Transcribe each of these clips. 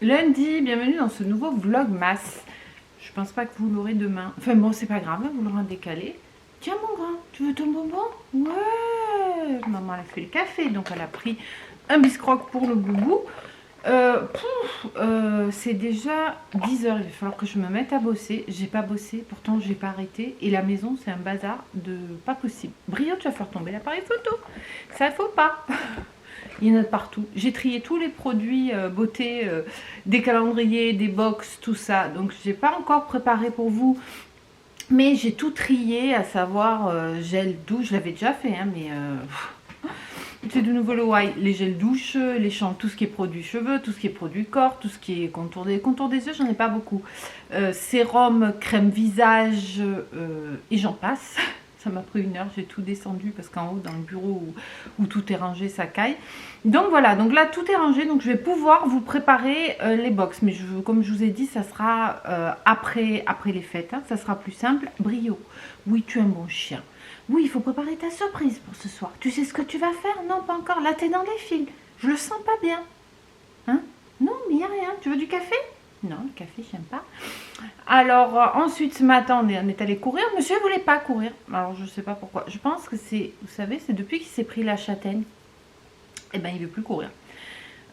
Lundi, bienvenue dans ce nouveau vlogmas. Je pense pas que vous l'aurez demain. Enfin bon, c'est pas grave, vous l'aurez décalé. Tiens mon grand, tu veux ton bonbon? Ouais. Maman elle a fait le café, donc elle a pris un biscroc pour le boubou. C'est déjà 10 heures, il va falloir que je me mette à bosser. J'ai pas bossé, pourtant j'ai pas arrêté. Et la maison c'est un bazar de pas possible. Brio, tu vas faire tomber l'appareil photo. Ça faut pas. Il y en a de partout. J'ai trié tous les produits beauté, des calendriers, des box, tout ça. Donc j'ai pas encore préparé pour vous. Mais j'ai tout trié, à savoir gel douche. Je l'avais déjà fait, hein, mais c'est de nouveau le why. Les gels douche, les shampoings, tout ce qui est produit cheveux, tout ce qui est produit corps, tout ce qui est contour des yeux, j'en ai pas beaucoup. Sérum, crème visage et j'en passe. Ça m'a pris 1 heure, j'ai tout descendu parce qu'en haut, dans le bureau où tout est rangé, ça caille. Donc voilà, donc là, tout est rangé. Donc je vais pouvoir vous préparer les box. Mais comme je vous ai dit, ça sera après les fêtes. Hein, ça sera plus simple. Brio, oui, tu es un bon chien. Oui, il faut préparer ta surprise pour ce soir. Tu sais ce que tu vas faire? Non, pas encore. Là, t'es dans les fils. Je le sens pas bien. Hein? Non, mais il n'y a rien. Tu veux du café? Non, le café, j'aime pas. Alors, ensuite, ce matin, on est allé courir. Monsieur ne voulait pas courir. Alors, je ne sais pas pourquoi. Je pense que c'est, vous savez, c'est depuis qu'il s'est pris la châtaigne. Eh ben, il ne veut plus courir.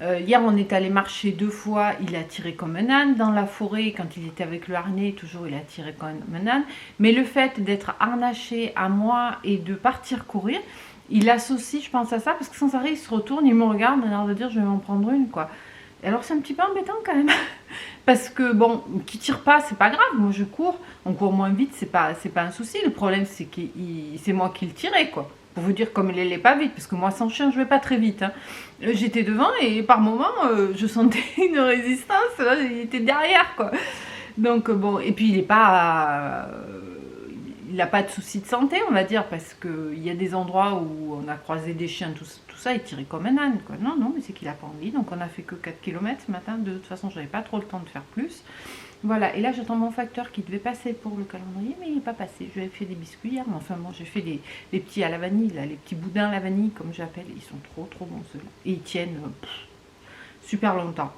Hier, on est allé marcher 2 fois. Il a tiré comme un âne dans la forêt. Quand il était avec le harnais, toujours, il a tiré comme un âne. Mais le fait d'être harnaché à moi et de partir courir, il associe, je pense, à ça. Parce que sans arrêt, il se retourne, il me regarde, il a l'air de dire, je vais m'en prendre une, quoi. Alors c'est un petit peu embêtant quand même, parce que bon, qui tire pas, c'est pas grave, moi je cours, on court moins vite, c'est pas un souci, le problème c'est que c'est moi qui le tirais quoi, pour vous dire comme il allait pas vite, parce que moi sans chien je vais pas très vite, hein. J'étais devant et par moment je sentais une résistance, là, il était derrière quoi, donc bon, et puis il est pas... il n'a pas de soucis de santé, on va dire, parce qu'il y a des endroits où on a croisé des chiens, tout ça, il tirait comme un âne, quoi. Non, non, mais c'est qu'il n'a pas envie, donc on a fait que 4 km ce matin, de toute façon, j'avais pas trop le temps de faire plus. Voilà, et là, j'attends mon facteur qui devait passer pour le calendrier, mais il n'est pas passé. Je lui ai fait des biscuits hier, mais enfin, bon, j'ai fait les petits à la vanille, là, les petits boudins à la vanille, comme j'appelle, ils sont trop bons, ceux-là. Et ils tiennent super longtemps.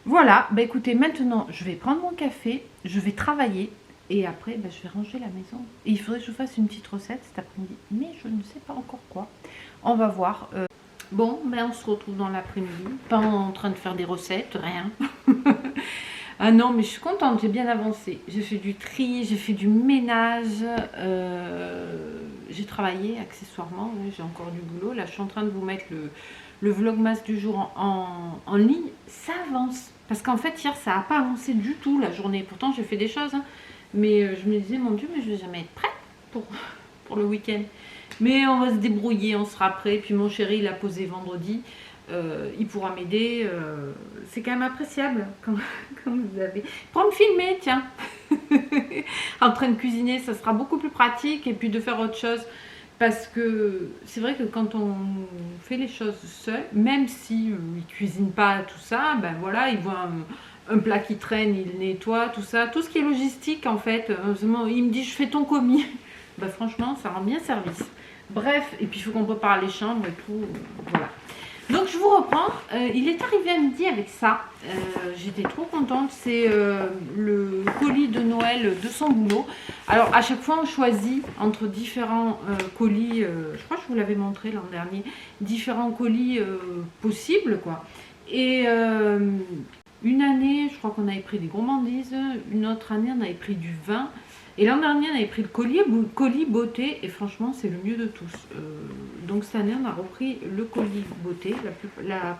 Voilà, bah écoutez, maintenant, je vais prendre mon café, je vais travailler, et après, ben, je vais ranger la maison. Et il faudrait que je fasse une petite recette cet après-midi. Mais je ne sais pas encore quoi. On va voir. Bon, ben, on se retrouve dans l'après-midi. Pas en train de faire des recettes, rien. Ah non, mais je suis contente, j'ai bien avancé. J'ai fait du tri, j'ai fait du ménage. J'ai travaillé accessoirement. J'ai encore du boulot. Là, je suis en train de vous mettre le vlogmas du jour en ligne. Ça avance. Parce qu'en fait, hier, ça n'a pas avancé du tout la journée. Pourtant, j'ai fait des choses, hein. Mais je me disais, mon Dieu, mais je vais jamais être prête pour le week-end. Mais on va se débrouiller, on sera prêt. Puis mon chéri, il a posé vendredi. Il pourra m'aider. C'est quand même appréciable quand vous avez... Pour me filmer, tiens. En train de cuisiner, ça sera beaucoup plus pratique. Et puis de faire autre chose. Parce que c'est vrai que quand on fait les choses seul, même si il ne cuisine pas tout ça, ben voilà, il voit un plat qui traîne, il nettoie, tout ça. Tout ce qui est logistique, en fait, il me dit, je fais ton commis. Ben, franchement, ça rend bien service. Bref, et puis il faut qu'on prépare les chambres et tout, voilà. Donc je vous reprends, il est arrivé à midi avec ça, j'étais trop contente, c'est le colis de Noël de son boulot. Alors à chaque fois on choisit entre différents colis, je crois que je vous l'avais montré l'an dernier, différents colis possibles quoi. Et une année je crois qu'on avait pris des gourmandises, une autre année on avait pris du vin. Et l'an dernier, on avait pris le colis beauté et franchement, c'est le mieux de tous. Donc cette année, on a repris le colis beauté. La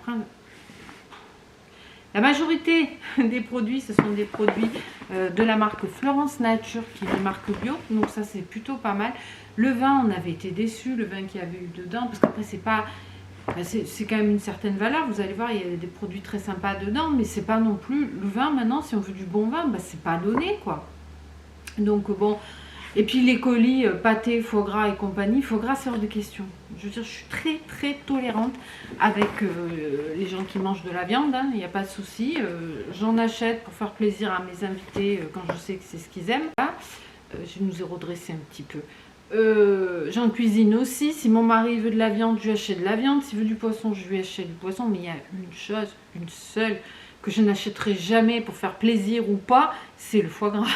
majorité des produits, ce sont des produits de la marque Florence Nature, qui est une marque bio. Donc ça, c'est plutôt pas mal. Le vin, on avait été déçus, le vin qu'il y avait eu dedans, parce qu'après, c'est pas... C'est quand même une certaine valeur, vous allez voir, il y a des produits très sympas dedans, mais c'est pas non plus... Le vin, maintenant, si on veut du bon vin, bah, c'est pas donné, quoi. Donc bon, et puis les colis, pâté, foie gras et compagnie, foie gras c'est hors de question. Je veux dire, je suis très tolérante avec les gens qui mangent de la viande, hein, il n'y a pas de souci. J'en achète pour faire plaisir à mes invités quand je sais que c'est ce qu'ils aiment. Je nous ai redressé un petit peu. J'en cuisine aussi, si mon mari veut de la viande, je lui achète de la viande, s'il veut du poisson, je lui achète du poisson, mais il y a une chose, une seule, que je n'achèterai jamais pour faire plaisir ou pas, c'est le foie gras.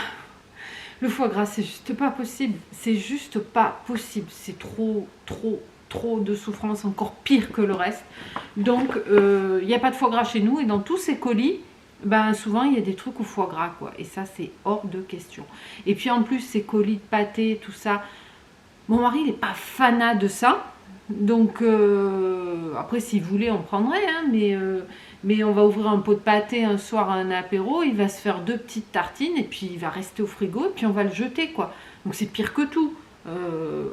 Le foie gras, c'est juste pas possible. C'est juste pas possible. C'est trop de souffrance, encore pire que le reste. Donc, il n'y a pas de foie gras chez nous. Et dans tous ces colis, ben, souvent, il y a des trucs au foie gras, quoi. Et ça, c'est hors de question. Et puis, en plus, ces colis de pâté, tout ça, mon mari, il n'est pas fanat de ça. Donc, après, s'il voulait, on prendrait, hein, mais on va ouvrir un pot de pâté un soir à un apéro, il va se faire 2 petites tartines, et puis il va rester au frigo, et puis on va le jeter, quoi. Donc c'est pire que tout.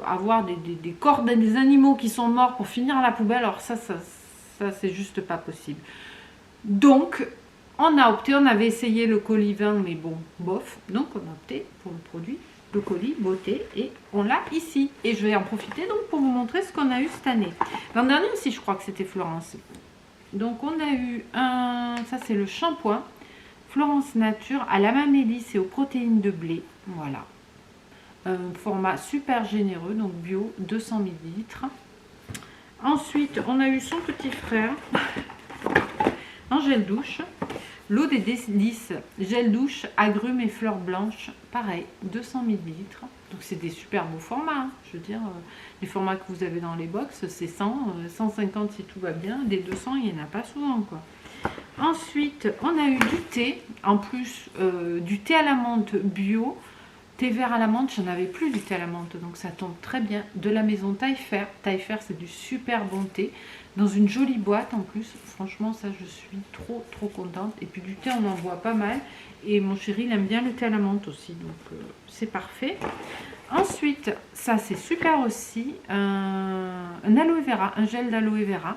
Avoir des corps des animaux qui sont morts pour finir à la poubelle, alors ça c'est juste pas possible. Donc, on a opté, on avait essayé le colis vin, mais bon, bof. Donc, on a opté pour le produit, le colis beauté, et on l'a ici. Et je vais en profiter donc pour vous montrer ce qu'on a eu cette année. L'an dernier aussi, je crois que c'était Florence. Donc, on a eu ça c'est le shampoing Florence Nature à la mélisse et aux protéines de blé. Voilà. Un format super généreux, donc bio, 200 ml. Ensuite, on a eu son petit frère en gel douche. L'eau des délices, gel douche, agrumes et fleurs blanches, pareil, 200 ml. Donc c'est des super beaux formats, hein. Je veux dire, les formats que vous avez dans les box, c'est 100, 150 si tout va bien, des 200, il n'y en a pas souvent, quoi. Ensuite, on a eu du thé, en plus du thé à la menthe bio, thé vert à la menthe, j'en avais plus du thé à la menthe, donc ça tombe très bien, de la maison Taillefer. Taillefer, c'est du super bon thé, dans une jolie boîte en plus, franchement ça je suis trop contente. Et puis du thé on en boit pas mal, et mon chéri il aime bien le thé à la menthe aussi, donc c'est parfait. Ensuite, ça c'est super aussi, un aloe vera, un gel d'aloe vera.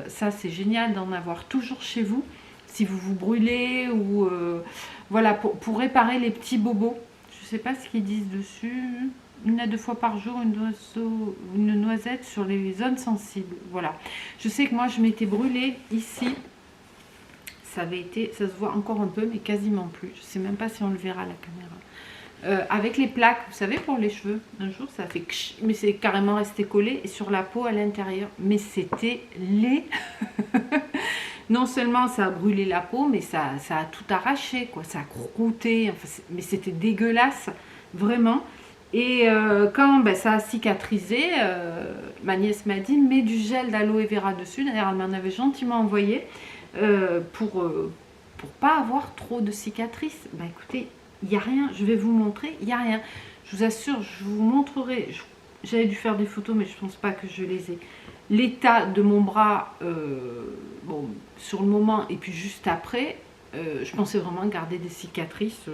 Ça c'est génial d'en avoir toujours chez vous si vous vous brûlez ou voilà, pour réparer les petits bobos. Je sais pas ce qu'ils disent dessus, 1 à 2 fois par jour une noisette sur les zones sensibles. Voilà, je sais que moi je m'étais brûlée ici, ça avait été, ça se voit encore un peu mais quasiment plus, je sais même pas si on le verra à la caméra. Avec les plaques, vous savez, pour les cheveux, un jour ça a fait ksh, mais c'est carrément resté collé et sur la peau à l'intérieur, mais c'était laid. Non seulement ça a brûlé la peau, mais ça a tout arraché, quoi, ça a croûté, enfin, mais c'était dégueulasse, vraiment. Et quand ben, ça a cicatrisé, ma nièce m'a dit, mets du gel d'aloe vera dessus, d'ailleurs elle m'en avait gentiment envoyé, pour pas avoir trop de cicatrices. Ben écoutez, il n'y a rien, je vais vous montrer, il n'y a rien. Je vous assure, je vous montrerai, j'avais dû faire des photos mais je pense pas que je les ai. L'état de mon bras, bon, sur le moment et puis juste après, je pensais vraiment garder des cicatrices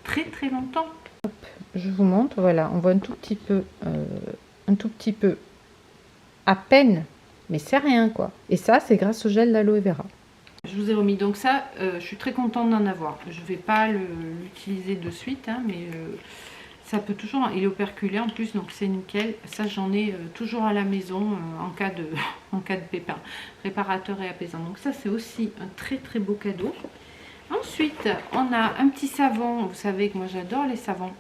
très longtemps. Hop, je vous montre, voilà, on voit un tout petit peu, à peine, mais c'est rien quoi. Et ça, c'est grâce au gel d'aloe vera. Je vous ai remis donc ça, je suis très contente d'en avoir. Je ne vais pas l'utiliser de suite, hein, mais ça peut toujours, il est operculé en plus, donc c'est nickel. Ça j'en ai toujours à la maison en cas de pépin, réparateur et apaisant. Donc ça c'est aussi un très beau cadeau. Ensuite on a un petit savon, vous savez que moi j'adore les savons.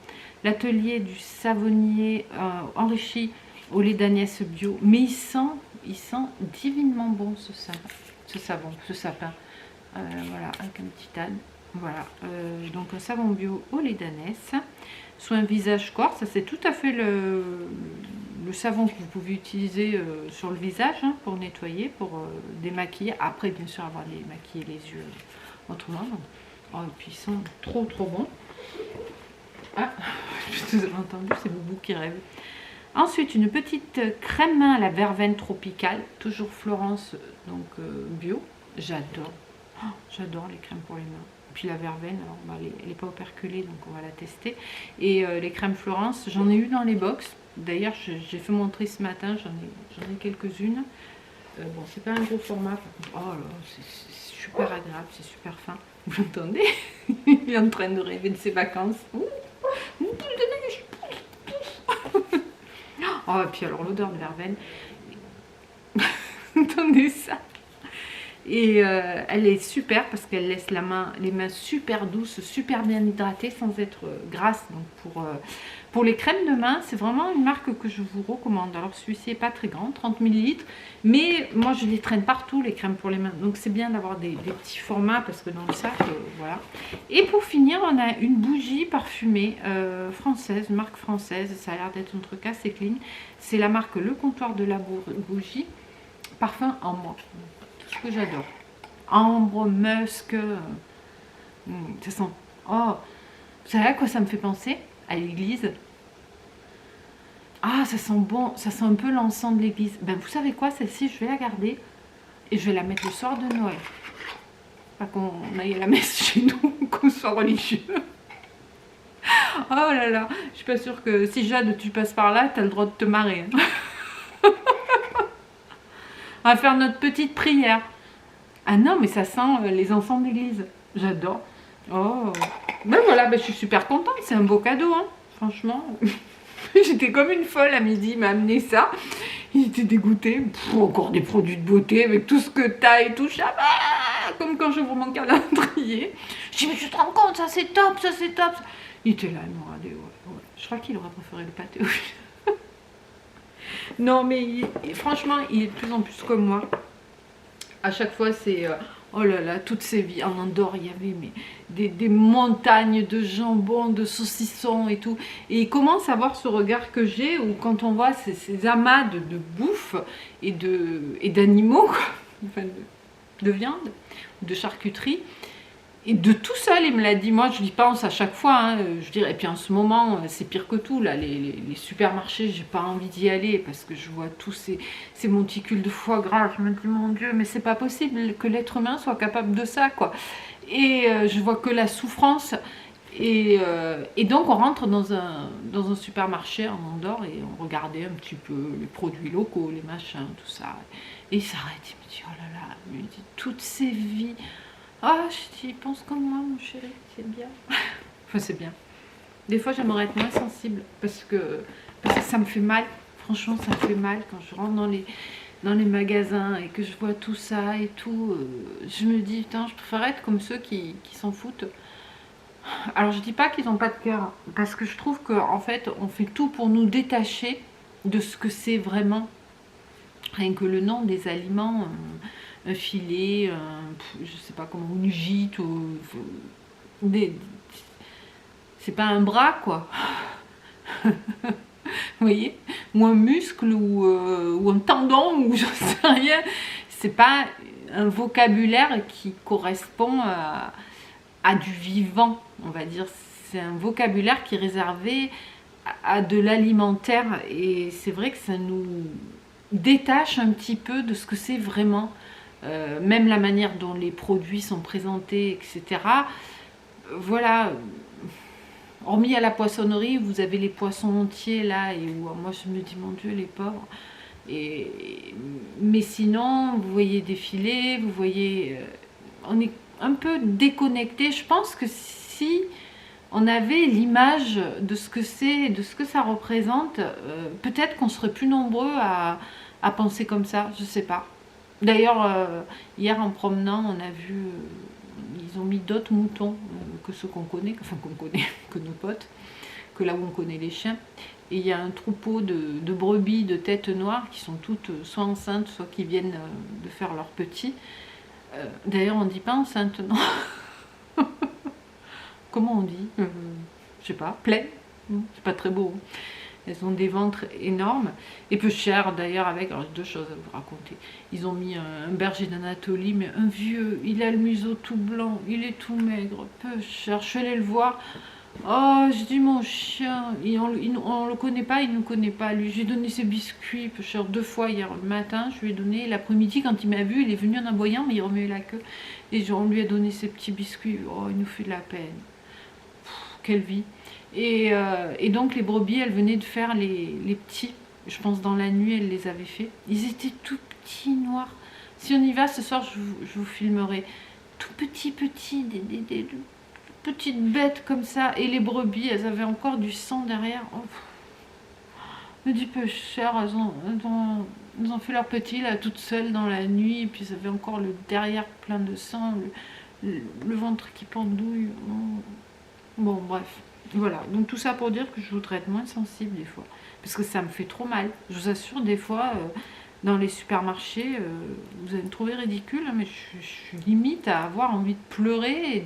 L'atelier du savonnier enrichi au lait d'Agnès bio, mais il sent divinement bon ce sapin, voilà, avec un petit âne, voilà, donc un savon bio au lait d'ânesse, soin visage corps, ça c'est tout à fait le savon que vous pouvez utiliser sur le visage, hein, pour nettoyer, pour démaquiller, après bien sûr avoir maquillé les yeux autrement, donc. Oh, et puis ils sont trop bons. Ah, vous avez entendu, c'est Boubou qui rêve. Ensuite, une petite crème main à la verveine tropicale, toujours Florence, donc bio. J'adore. Oh, j'adore les crèmes pour les mains. Puis la verveine, alors, bah, elle n'est pas operculée, donc on va la tester. Et les crèmes Florence, j'en ai eu dans les box. D'ailleurs, j'ai fait mon tri ce matin, j'en ai quelques-unes. Bon, c'est pas un gros format. Oh là, c'est super agréable, c'est super fin. Vous l'entendez? Il est en train de rêver de ses vacances. Ouh, une boule de neige. Oh, et puis alors l'odeur de verveine. Entendez ça. Et elle est super parce qu'elle laisse les mains super douces, super bien hydratées sans être grasse. Donc pour les crèmes de main, c'est vraiment une marque que je vous recommande. Alors celui-ci n'est pas très grand, 30 ml, mais moi je les traîne partout, les crèmes pour les mains. Donc c'est bien d'avoir des petits formats parce que dans le sac, voilà. Et pour finir, on a une bougie parfumée française, une marque française. Ça a l'air d'être un truc assez clean. C'est la marque Le Comptoir de la Bougie, parfum ambre. Tout ce que j'adore. Ambre, musk, ça sent... Oh, vous savez à quoi ça me fait penser? À l'église. Ah, ça sent bon, ça sent un peu l'encens de l'église. Ben, vous savez quoi, celle-ci, je vais la garder et je vais la mettre le soir de Noël. Pas qu'on aille à la messe chez nous, qu'on soit religieux. Oh là là, je suis pas sûre que si Jade, tu passes par là, tu as le droit de te marrer. On va faire notre petite prière. Ah non, mais ça sent les encens d'église. J'adore. Oh, ben voilà, ben je suis super contente. C'est un beau cadeau, hein. Franchement. J'étais comme une folle à midi, il m'a amené ça. Il était dégoûté. Pff, encore des produits de beauté avec tout ce que t'as et tout. Ah, comme quand j'ouvre mon calendrier. Je dis, mais tu te rends compte, ça c'est top, ça c'est top. Il était là, il m'a regardé. Ouais. Je crois qu'il aurait préféré le pâté. Non, mais franchement, il est de plus en plus comme moi. À chaque fois, c'est... oh là là, toutes ces vies. En Andorre, il y avait des montagnes de jambon, de saucissons et tout. Et il commence à voir ce regard que j'ai, où quand on voit ces amas de bouffe et d'animaux, enfin de viande, de charcuterie, et de tout seul, il me l'a dit. Moi, je lui pense à chaque fois. Hein, je dirais. Et puis en ce moment, c'est pire que tout. Là, les supermarchés, j'ai pas envie d'y aller parce que je vois tous ces monticules de foie gras. Je me dis, mon Dieu, mais c'est pas possible que l'être humain soit capable de ça, quoi. Et je vois que la souffrance. Et donc, on rentre dans un supermarché en Andorre et on regardait un petit peu les produits locaux, les machins, tout ça. Et il s'arrête, il me dit, oh là là, il me dit, toutes ces vies. Ah, je dis, pense comme moi, mon chéri, c'est bien. Enfin, c'est bien. Des fois, j'aimerais être moins sensible parce que ça me fait mal. Franchement, ça me fait mal quand je rentre dans les magasins et que je vois tout ça et tout. Je me dis, putain, je préfère être comme ceux qui s'en foutent. Alors, je dis pas qu'ils n'ont pas de cœur parce que je trouve qu'en fait, on fait tout pour nous détacher de ce que c'est vraiment. Rien que le nom des aliments. Un filet, je sais pas comment, une gîte, c'est pas un bras quoi. Vous voyez, ou un muscle ou un tendon ou j'en sais rien. C'est pas un vocabulaire qui correspond à du vivant, on va dire. C'est un vocabulaire qui est réservé à de l'alimentaire et c'est vrai que ça nous détache un petit peu de ce que c'est vraiment. Même la manière dont les produits sont présentés, etc. Voilà, hormis à la poissonnerie, vous avez les poissons entiers là, et où moi je me dis, mon Dieu, les pauvres. Mais sinon, vous voyez des filets, vous voyez... on est un peu déconnecté. Je pense que si on avait l'image de ce que c'est, de ce que ça représente, peut-être qu'on serait plus nombreux à penser comme ça, je sais pas. D'ailleurs, hier en promenant, on a vu, ils ont mis d'autres moutons que ceux qu'on connaît, enfin qu'on connaît, que nos potes, que là où on connaît les chiens. Et il y a un troupeau de brebis de tête noire qui sont toutes soit enceintes, soit qui viennent de faire leurs petits. D'ailleurs, on ne dit pas enceinte, non. Comment on dit je sais pas, pleine. C'est pas très beau. Elles ont des ventres énormes et peu chers d'ailleurs avec, alors deux choses à vous raconter. Ils ont mis un berger d'Anatolie, mais un vieux, il a le museau tout blanc, il est tout maigre, peu cher. Je suis allée le voir. Oh, je dis mon chien, on le connaît pas, il ne connaît pas lui. J'ai donné ses biscuits, peu cher, 2 fois hier le matin. Je lui ai donné l'après-midi quand il m'a vu, il est venu en aboyant, mais il remuait la queue. Et on lui a donné ses petits biscuits. Oh, il nous fait de la peine. Quelle vie. Et donc les brebis, elles venaient de faire les petits. Je pense dans la nuit, elles les avaient fait. Ils étaient tout petits, noirs. Si on y va ce soir, je vous filmerai. Tout petits, des petites bêtes comme ça. Et les brebis, elles avaient encore du sang derrière. Oh. Me dis peu cher, elles ont Ils ont fait leur petit là toute seule dans la nuit, et puis ils avaient encore le derrière plein de sang, le ventre qui pendouille. Bon bref, voilà. Donc tout ça pour dire que je voudrais être moins sensible des fois, parce que ça me fait trop mal. Je vous assure, des fois dans les supermarchés, vous allez me trouver ridicule, mais je suis limite à avoir envie de pleurer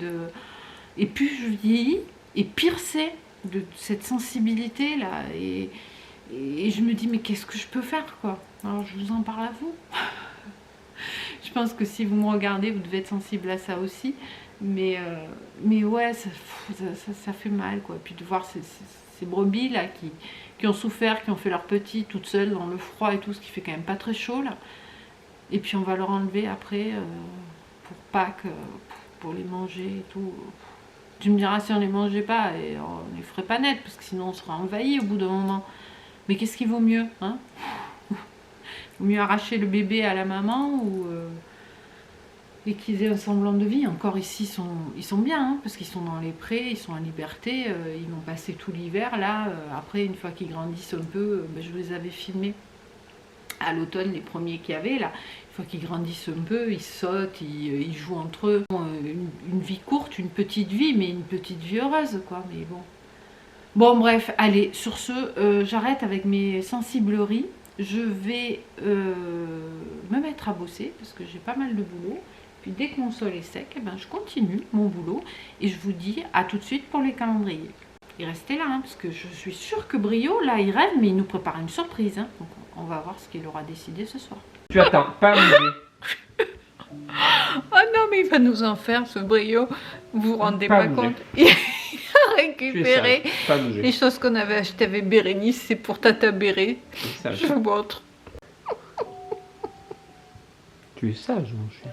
et plus je vieillis, et pire c'est de cette sensibilité là, et je me dis mais qu'est-ce que je peux faire quoi. Alors je vous en parle à vous. Je pense que si vous me regardez, vous devez être sensible à ça aussi, mais ouais, ça fait mal quoi. Puis de voir ces brebis là qui ont souffert, qui ont fait leur petit toutes seules dans le froid et tout, ce qui fait quand même pas très chaud là, et puis on va leur enlever après pour Pâques, pour les manger et tout. Tu me diras si on les mangeait pas, et on les ferait pas net, parce que sinon on sera envahi au bout d'un moment. Mais qu'est-ce qui vaut mieux, hein? Vaut mieux arracher le bébé à la maman ou et qu'ils aient un semblant de vie. Encore ici, ils sont bien, hein, parce qu'ils sont dans les prés, ils sont en liberté, ils vont passer tout l'hiver là. Après, une fois qu'ils grandissent un peu, je les avais filmés à l'automne, les premiers qu'il y avait là. Une fois qu'ils grandissent un peu, ils sautent, ils jouent entre eux. Une vie courte, une petite vie, mais une petite vie heureuse, quoi. Mais bon. Bon, bref, allez, sur ce, j'arrête avec mes sensibleries. Je vais me mettre à bosser parce que j'ai pas mal de boulot. Puis dès que mon sol est sec, je continue mon boulot. Et je vous dis à tout de suite pour les calendriers. Et restez là, hein, parce que je suis sûre que Brio, là, il rêve, mais il nous prépare une surprise. Hein. Donc on va voir ce qu'il aura décidé ce soir. Tu attends, pas bouger. Oh non, mais il va nous en faire, ce Brio. Vous vous rendez pas compte? Il a récupéré les choses qu'on avait achetées avec Bérénice. C'est pour Tata Béré. Je vous montre. Tu es sage, mon chien.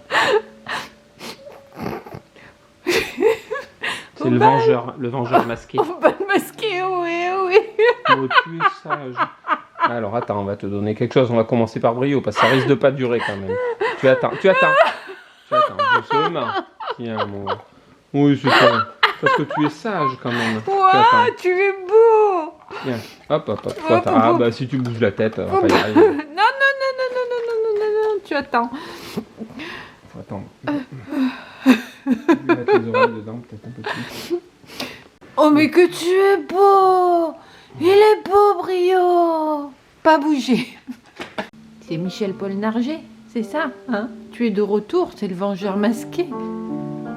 C'est le vengeur masqué. On va le masquer, oui, oui. Oh, tu es sage. Alors attends, on va te donner quelque chose. On va commencer par Brio, parce que ça risque de pas durer quand même. Tu attends. Doucement. Tiens, moi. Oui, c'est ça. Parce que tu es sage quand même. Waouh, tu es beau. Tiens, hop. Ah bah si tu bouges la tête, on va pas y arriver. Non, tu attends. Attends. Je vais mettre les oreilles dedans, peut-être un peu plus. Oh, mais que tu es beau. Il est beau, Brio. Pas bouger. C'est Michel Polnareff, c'est ça, hein? Tu es de retour, c'est le vengeur masqué.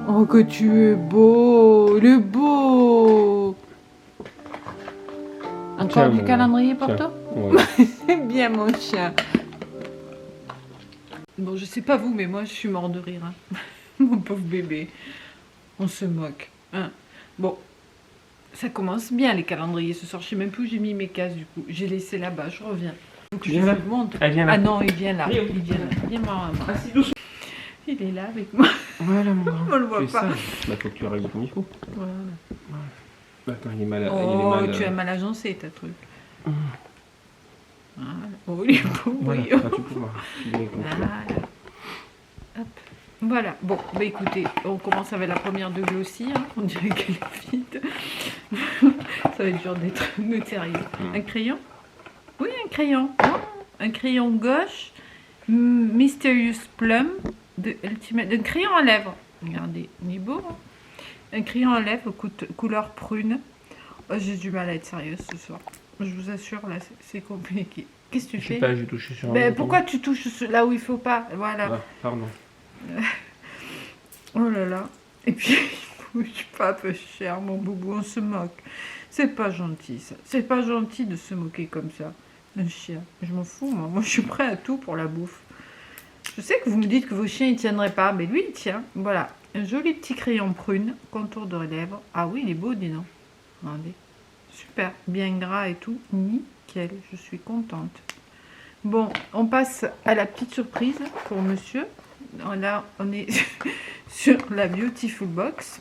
Oh, que tu es beau. Il est beau. Encore Tiens, du calendrier pour toi? Ouais. C'est bien, mon chien. Bon, je sais pas vous, mais moi, je suis mort de rire. Hein. Mon pauvre bébé. On se moque. Hein. Bon, ça commence bien, les calendriers ce soir. Je sais même plus où j'ai mis mes cases, du coup. J'ai laissé là-bas, je reviens. Donc, je vous montre. Elle vient là. Ah non, il vient là. Il vient là. Viens voir, maman. Il est là avec moi. Voilà, mon grand. On le voit pas. Bah, faut que tu règles comme il faut. Voilà. Attends, il est mal. Oh, tu as mal agencé, ta truc. Voilà. Oh, il est beau, Voilà, oui. tu peux voir. Voilà. Hop. Voilà. Bon, bah écoutez, on commence avec la première de Glossy. Hein. On dirait qu'elle est vide. Ça va être dur d'être sérieux. Un crayon? Oui, un crayon. Oh, un crayon gauche. Mysterious Plum. Un crayon à lèvres. Regardez, il est beau. Hein. Un crayon à lèvres couleur prune. Oh, j'ai du mal à être sérieuse ce soir. Je vous assure, là, c'est compliqué. Qu'est-ce que tu fais? Je sais pas, j'ai touché sur un Ben, bouton. pourquoi tu touches là où il faut pas? Voilà. Ah, pardon. Oh là là. Et puis, il bouge pas peu cher, mon boubou, on se moque. C'est pas gentil, ça. C'est pas gentil de se moquer comme ça. Un chien. Je m'en fous, moi. Moi, je suis prêt à tout pour la bouffe. Je sais que vous me dites que vos chiens, ils tiendraient pas. Mais lui, il tient. Voilà. Un joli petit crayon prune, contour de lèvres. Ah oui, il est beau, dis donc. Regardez. Super. Bien gras et tout. Nickel. Je suis contente. Bon, on passe à la petite surprise pour monsieur. Là, on est sur la Beautiful Box.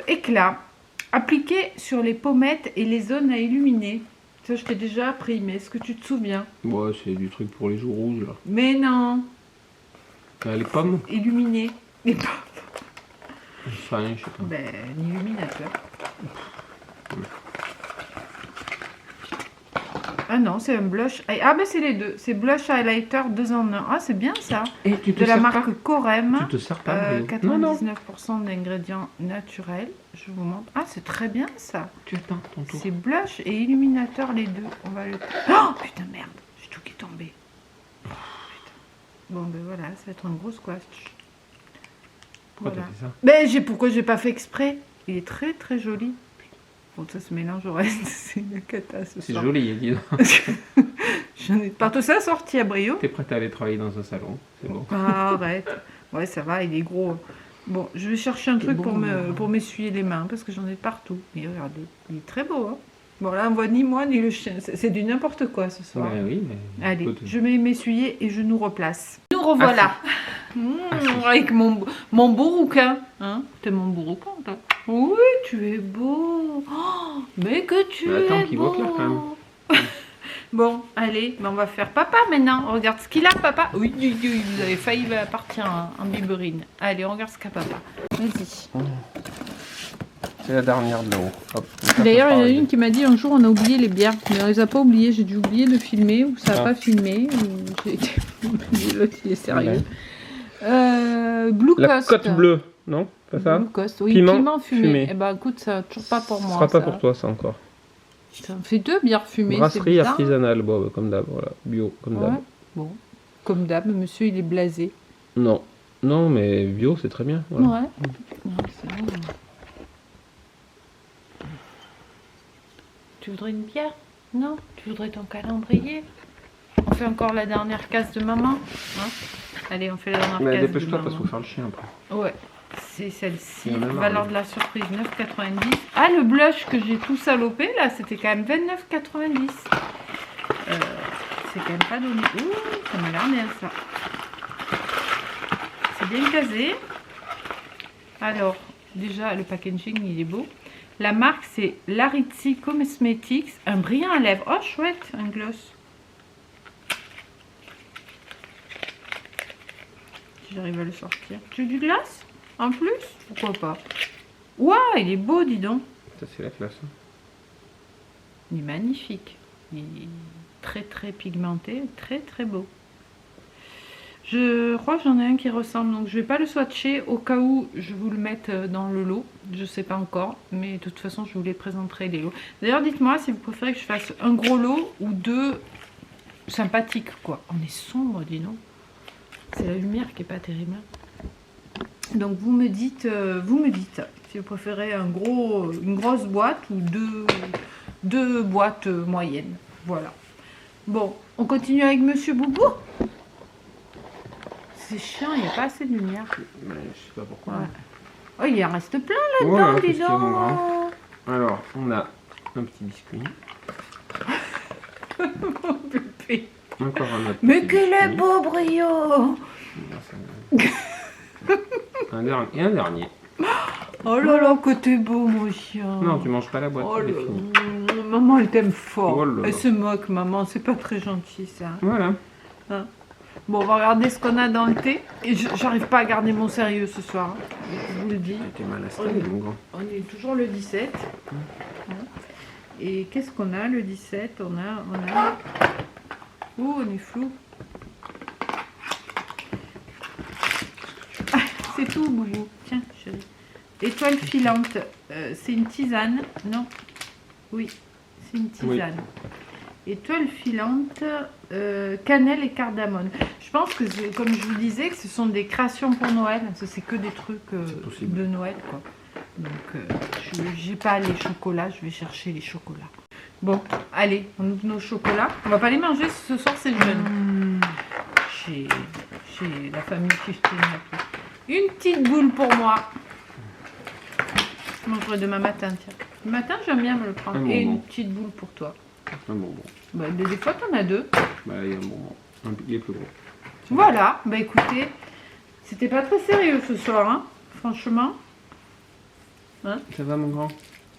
Éclat. Appliqué sur les pommettes et les zones à illuminer. Ça, je t'ai déjà appris, mais est-ce que tu te souviens? Ouais, c'est du truc pour les joues rouges, là. Mais non. Les pommes? Illuminer. Les pommes. Enfin, je sais pas. Ben, un illuminateur. Ah non, c'est un blush. Ah ben c'est les deux. C'est blush highlighter 2 en 1. Ah c'est bien ça. Et tu te De la sers marque pas Corem. Tu te sers pas, Brio. Non, non. 99% d'ingrédients naturels. Je vous montre. Ah c'est très bien ça. Tu attends ton tour. C'est blush et illuminateur les deux. On va le... Oh putain merde. J'ai tout qui est tombé. Oh, putain. Bon ben voilà, ça va être une grosse squash. Pourquoi Voilà. t'as fait ça? Ben pourquoi j'ai pas fait exprès. Il est très très joli. Bon ça se mélange au reste. C'est une cata ce C'est soir. joli, dis donc. J'en ai pas tout ça sorti à Brio. T'es prête à aller travailler dans un salon, c'est bon. Ah, arrête. Ouais, ça va, il est gros. Bon, je vais chercher un truc beau, pour m'essuyer les mains parce que j'en ai partout. Mais regardez, il est très beau. Hein. Bon, là, on voit ni moi ni le chien. C'est du n'importe quoi ce soir. Ouais, oui, mais... Allez, écoute, je vais m'essuyer et je nous replace. Nous revoilà. Avec mon beau rouquin. Hein, t'es mon beau rouquin, toi. Oui, tu es beau. Oh, mais que tu Mais attends, es qu'il beau. voit clair, quand même. Bon, allez, ben on va faire papa maintenant. Regarde ce qu'il a, papa. Oui, oui, oui, vous avez failli partir en biberine. Allez, on regarde ce qu'a papa. Vas-y. C'est la dernière de là-haut. Hop. D'ailleurs, il y en a une qui m'a dit un jour on a oublié les bières. Mais on les a pas oubliées. J'ai dû oublier de filmer ou ça n'a pas filmé. Ou j'ai l'autre, il est sérieux. Blue La Coast. cote bleue, non? Pas ça? Blue Coast, oui, Piment piment fumé. fumé. Eh ben écoute, ça toujours pas pour Ce moi. sera pas ça. pour toi, ça encore. Ça me fait 2 bières fumées. Brasserie c'est bizarre. artisanale, bon, comme d'hab, voilà. Bio, comme Ouais. d'hab. Bon, comme d'hab, monsieur il est blasé. Non. Non, mais bio, c'est très bien. Voilà. Ouais. Ouais, c'est bon. Tu voudrais une bière? Non? Tu voudrais ton calendrier? On fait encore la dernière case de maman? Hein? Allez, on fait la dernière Mais case de dépêche-toi maman. parce qu'il faut faire le chien après. Ouais, c'est celle-ci. Il y en a marre, Valeur là. de la surprise 9,90. Ah, le blush que j'ai tout salopé là, c'était quand même 29,90. C'est quand même pas donné. Ouh, ça m'a l'air bien ça. C'est bien casé. Alors, déjà, le packaging il est beau. La marque c'est Larizzi Cosmetics, un brillant à lèvres. Oh, chouette, un gloss. Si j'arrive à le sortir. Tu veux du glace en plus? Pourquoi pas? Waouh, il est beau, dis donc. Ça, c'est la classe. Hein. Il est magnifique. Il est très très pigmenté, très très beau. Je crois que j'en ai un qui ressemble, donc je vais pas le swatcher au cas où je vous le mette dans le lot. Je sais pas encore, mais de toute façon je vous les présenterai les lots. D'ailleurs dites-moi si vous préférez que je fasse un gros lot ou 2 sympathiques quoi. On est sombre, dis donc. C'est la lumière qui est pas terrible. Donc vous me dites si vous préférez une grosse boîte ou deux boîtes moyennes. Voilà. Bon, on continue avec Monsieur Boubou. C'est chiant, il n'y a pas assez de lumière. Mais je sais pas pourquoi. Ouais. Oh, il en reste plein là-dedans, Voilà, dis qu'est-ce qu'il y a, mon donc. Alors, on a un petit biscuit. Mon bébé. Encore un autre. Mais petit quel est biscuit. beau Brio. Un dernier. Et un dernier. Oh là là, que t'es beau mon chien. Non, tu manges pas la boîte, Oh elle est là finie. là. Maman, elle t'aime fort. Oh là là. Elle se moque, maman. C'est pas très gentil ça. Voilà. Hein. Bon, on va regarder ce qu'on a dans le thé. Et j'arrive pas à garder mon sérieux ce soir. Je vous le dis. T'es mal installé, mon grand. On est toujours le 17. Hein. Et qu'est-ce qu'on a le 17? On a... Ouh, on est flou. Ah, c'est tout, Boubou. Tiens, chérie. Étoile filante. C'est une tisane. Non. Oui, c'est une tisane. Oui. Étoile filante, cannelle et cardamome. Je pense que, comme je vous disais, que ce sont des créations pour Noël. C'est que des trucs de Noël, quoi. Donc, j'ai pas les chocolats. Je vais chercher les chocolats. Bon, allez, on ouvre nos chocolats. On va pas les manger ce soir, c'est jeune. Chez la famille 15. Une petite boule pour moi. Je mangerai demain matin, tiens. Le matin, j'aime bien me le prendre. Et une petite boule pour toi. Un bonbon. Bah, des fois, t'en as 2. Bah, il y a un bonbon. Il est plus gros. Voilà, bah écoutez, c'était pas très sérieux ce soir, hein, franchement. Hein? Ça va, mon grand?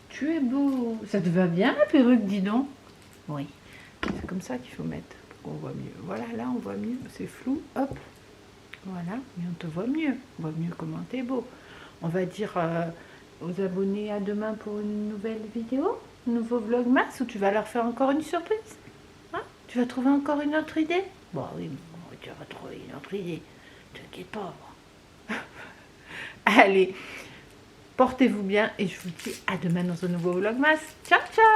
Tu es beau. Ça te va bien la perruque, dis donc? Oui. C'est comme ça qu'il faut mettre pour qu'on voit mieux. Voilà, là on voit mieux. C'est flou. Hop. Voilà. Mais on te voit mieux. On voit mieux comment t'es beau. On va dire aux abonnés à demain pour une nouvelle vidéo, un nouveau vlogmas, ou tu vas leur faire encore une surprise? Tu vas trouver encore une autre idée? Bon, oui, bon, tu vas trouver une autre idée. T'inquiète pas. Allez, portez-vous bien et je vous dis à demain dans un nouveau Vlogmas. Ciao, ciao!